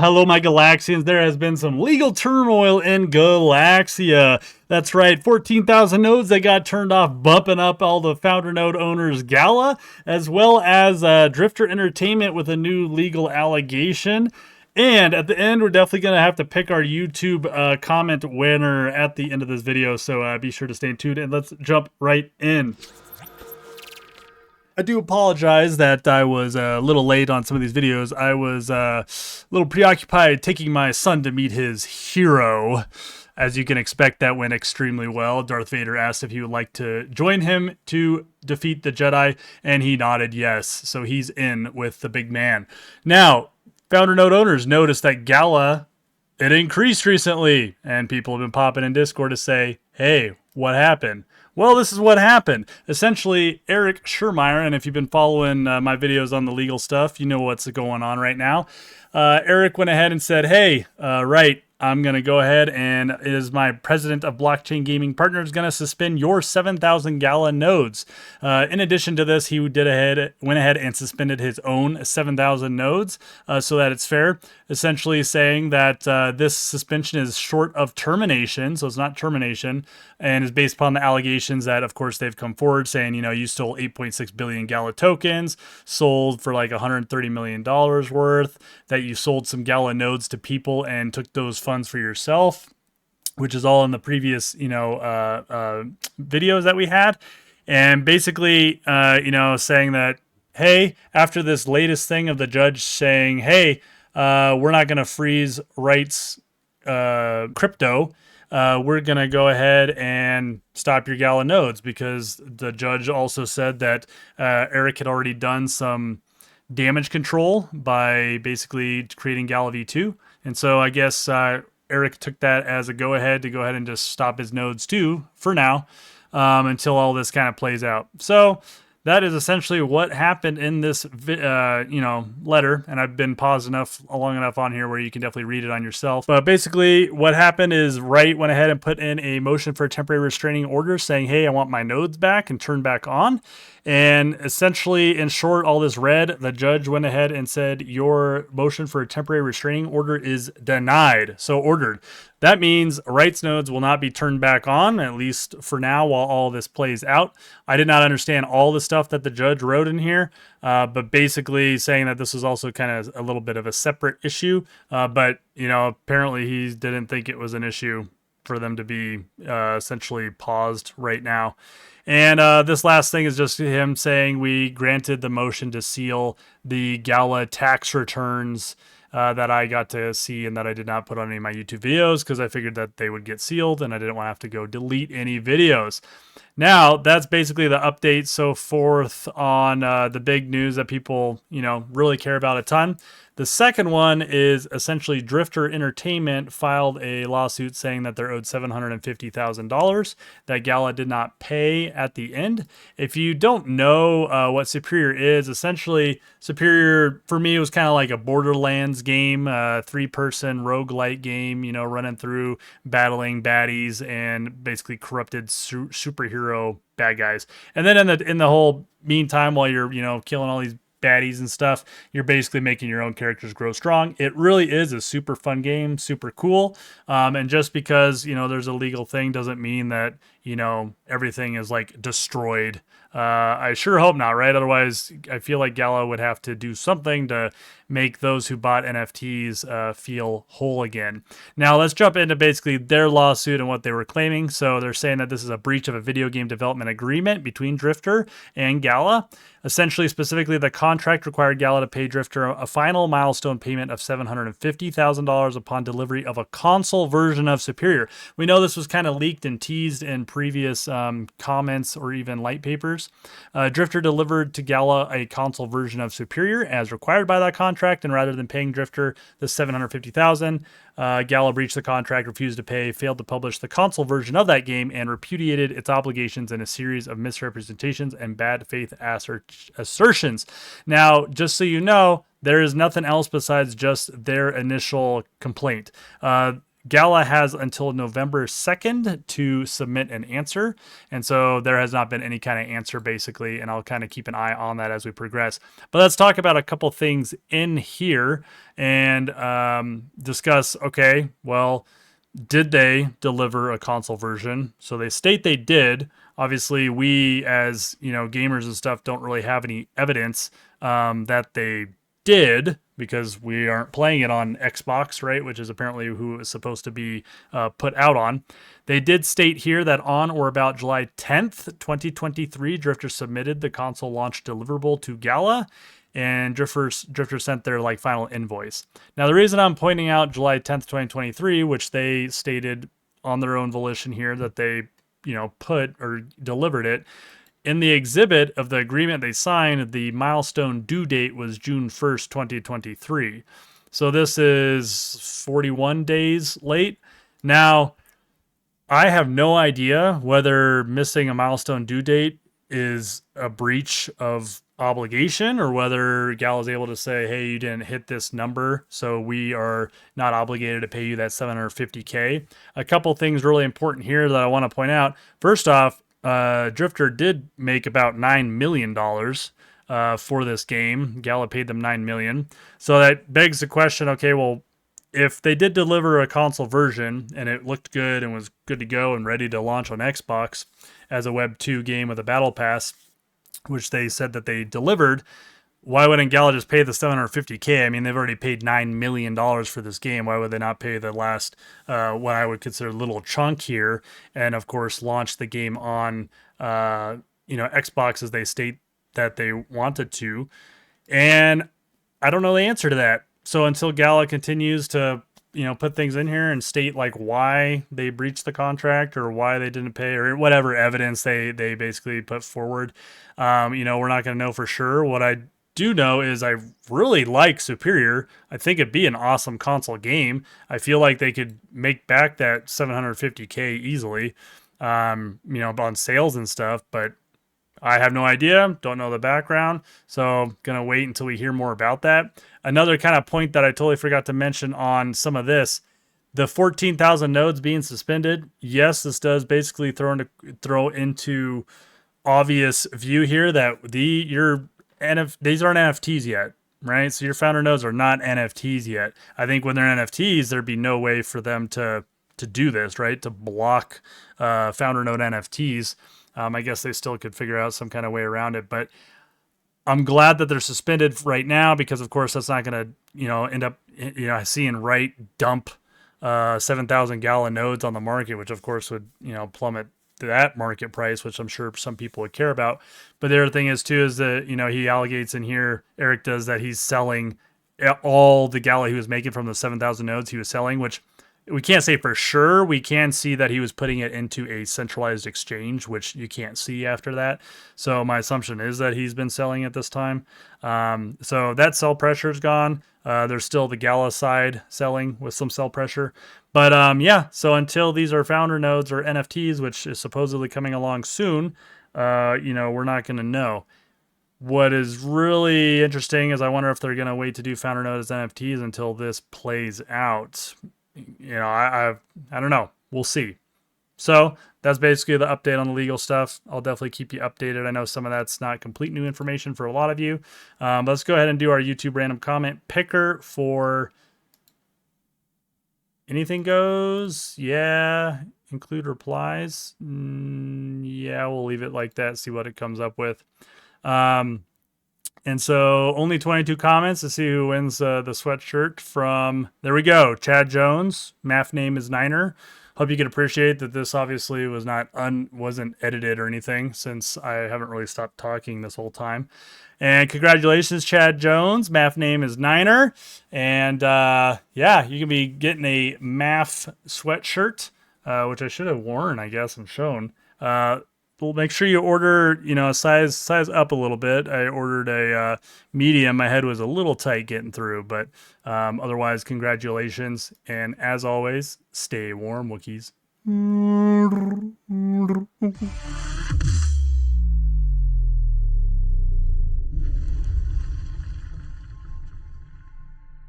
Hello, my Galaxians. There has been some legal turmoil in Galaxia. That's right, 14,000 nodes that got turned off, bumping up all the founder node owners Gala, as well as Drifter Entertainment with a new legal allegation. And at the end, we're definitely going to have to pick our YouTube comment winner at the end of this video, so be sure to stay tuned, and let's jump right in. I do apologize that I was a little late on some of these videos. I was a little preoccupied taking my son to meet his hero. As you can expect, that went extremely well. Darth Vader asked if he would like to join him to defeat the Jedi, and he nodded yes. So he's in with the big man. Now, founder node owners noticed that Gala, it increased recently, and people have been popping in Discord to say, hey, what happened? Well, this is what happened. Essentially, Eric Schurmeyer, and if you've been following my videos on the legal stuff, you know what's going on right now. Eric went ahead and said, hey, right, I'm going to go ahead and as my president of Blockchain Gaming Partners going to suspend your 7,000 Gala nodes. In addition to this, he went ahead and suspended his own 7,000 nodes so that it's fair, essentially saying that this suspension is short of termination, so it's not termination, and is based upon the allegations that, of course, they've come forward saying, you know, you stole 8.6 billion Gala tokens, sold for like $130 million worth, that you sold some Gala nodes to people and took those funds for yourself, which is all in the previous, videos that we had. And basically, saying that, hey, after this latest thing of the judge saying, hey, we're not going to freeze rights crypto, we're going to go ahead and stop your Gala nodes, because the judge also said that Eric had already done some damage control by basically creating Gala v2. And so I guess Eric took that as a go ahead and just stop his nodes too for now, until all this kind of plays out. So that is essentially what happened in this, letter. And I've been paused long enough on here where you can definitely read it on yourself. But basically what happened is Wright went ahead and put in a motion for a temporary restraining order saying, hey, I want my nodes back and turned back on. And essentially, in short, all this read, the judge went ahead and said, your motion for a temporary restraining order is denied. So ordered. That means rights nodes will not be turned back on, at least for now, while all this plays out. I did not understand all the stuff that the judge wrote in here, but basically saying that this was also kind of a little bit of a separate issue. But, apparently he didn't think it was an issue for them to be essentially paused right now. And this last thing is just him saying we granted the motion to seal the Gala tax returns that I got to see and that I did not put on any of my YouTube videos because I figured that they would get sealed and I didn't want to have to go delete any videos. Now, that's basically the update so forth on the big news that people, really care about a ton. The second one is essentially Drifter Entertainment filed a lawsuit saying that they're owed $750,000 that Gala did not pay at the end. If you don't know what Superior is, essentially Superior for me was kind of like a Borderlands game, three-person roguelite game, running through battling baddies and basically corrupted superhero bad guys. And then in the whole meantime, while you're killing all these baddies and stuff, you're basically making your own characters grow strong. It really is a super fun game, super cool. And just because there's a legal thing doesn't mean that everything is like destroyed. I sure hope not, right? Otherwise, I feel like Gala would have to do something to make those who bought NFTs feel whole again. Now, let's jump into basically their lawsuit and what they were claiming. So they're saying that this is a breach of a video game development agreement between Drifter and Gala. Essentially, specifically, the contract required Gala to pay Drifter a final milestone payment of $750,000 upon delivery of a console version of Superior. We know this was kind of leaked and teased in previous comments or even light papers. Drifter delivered to Gala a console version of Superior as required by that contract, and rather than paying Drifter the $750,000, Gala breached the contract, refused to pay, failed to publish the console version of that game, and repudiated its obligations in a series of misrepresentations and bad faith assertions. Now, just so you know, there is nothing else besides just their initial complaint. Gala has until November 2nd to submit an answer. And so there has not been any kind of answer, basically. And I'll kind of keep an eye on that as we progress. But let's talk about a couple things in here and discuss, okay, well, did they deliver a console version? So they state they did. Obviously, we as gamers and stuff don't really have any evidence that they did because we aren't playing it on Xbox, right? Which is apparently who it was supposed to be put out on. They did state here that on or about July 10th, 2023, Drifter submitted the console launch deliverable to Gala, and Drifter sent their final invoice. Now, the reason I'm pointing out July 10th, 2023, which they stated on their own volition here that they, put or delivered it, in the exhibit of the agreement they signed, the milestone due date was June 1st, 2023. So this is 41 days late. Now, I have no idea whether missing a milestone due date is a breach of obligation or whether Gal is able to say, hey, you didn't hit this number, so we are not obligated to pay you that $750K. A couple things really important here that I want to point out. First off, Drifter did make about $9 million for this game. Gala paid them $9 million. So that begs the question, okay, well, if they did deliver a console version and it looked good and was good to go and ready to launch on Xbox as a Web 2 game with a battle pass, which they said that they delivered, why wouldn't Gala just pay the $750K? I mean, they've already paid $9 million for this game. Why would they not pay the last, what I would consider little chunk here, and of course launch the game on, Xbox as they state that they wanted to? And I don't know the answer to that. So until Gala continues to, put things in here and state why they breached the contract or why they didn't pay or whatever evidence they basically put forward, we're not going to know for sure. What I do know is I really like Superior. I think it'd be an awesome console game. I feel like they could make back that $750K easily, on sales and stuff, but I have no idea, don't know the background, so gonna wait until we hear more about that. Another kind of point that I totally forgot to mention on some of this, the 14,000 nodes being suspended. Yes, this does basically throw into obvious view here that these aren't NFTs yet, right? So your founder nodes are not NFTs yet. I think when they're NFTs, there'd be no way for them to do this, right? To block founder node NFTs. I guess they still could figure out some kind of way around it, but I'm glad that they're suspended right now because, of course, that's not going to, end up, seeing Wright dump 7,000 Gala nodes on the market, which, of course, would, plummet that market price, which I'm sure some people would care about. But the other thing is, too, is that, he allegates in here, Eric does, that he's selling all the Gala he was making from the 7,000 nodes he was selling, which we can't say for sure. We can see that he was putting it into a centralized exchange, which you can't see after that. So my assumption is that he's been selling at this time. So that sell pressure is gone. There's still the Gala side selling with some sell pressure. But so until these are founder nodes or NFTs, which is supposedly coming along soon, we're not going to know. What is really interesting is I wonder if they're going to wait to do founder nodes as NFTs until this plays out. I don't know. We'll see. So that's basically the update on the legal stuff. I'll definitely keep you updated. I know some of that's not complete new information for a lot of you. But let's go ahead and do our YouTube random comment picker for anything goes. Yeah. Include replies. Yeah, we'll leave it like that. See what it comes up with. And so only 22 comments to see who wins the sweatshirt from, there we go, Chad Jones. Math name is Niner. Hope you can appreciate that this obviously was wasn't edited or anything since I haven't really stopped talking this whole time. And congratulations, Chad Jones. Math name is Niner. And you can be getting a math sweatshirt, which I should have worn, I guess, and shown. Make sure you order, a size up a little bit. I ordered a medium. My head was a little tight getting through, but otherwise, congratulations. And as always, stay warm, Wookiees.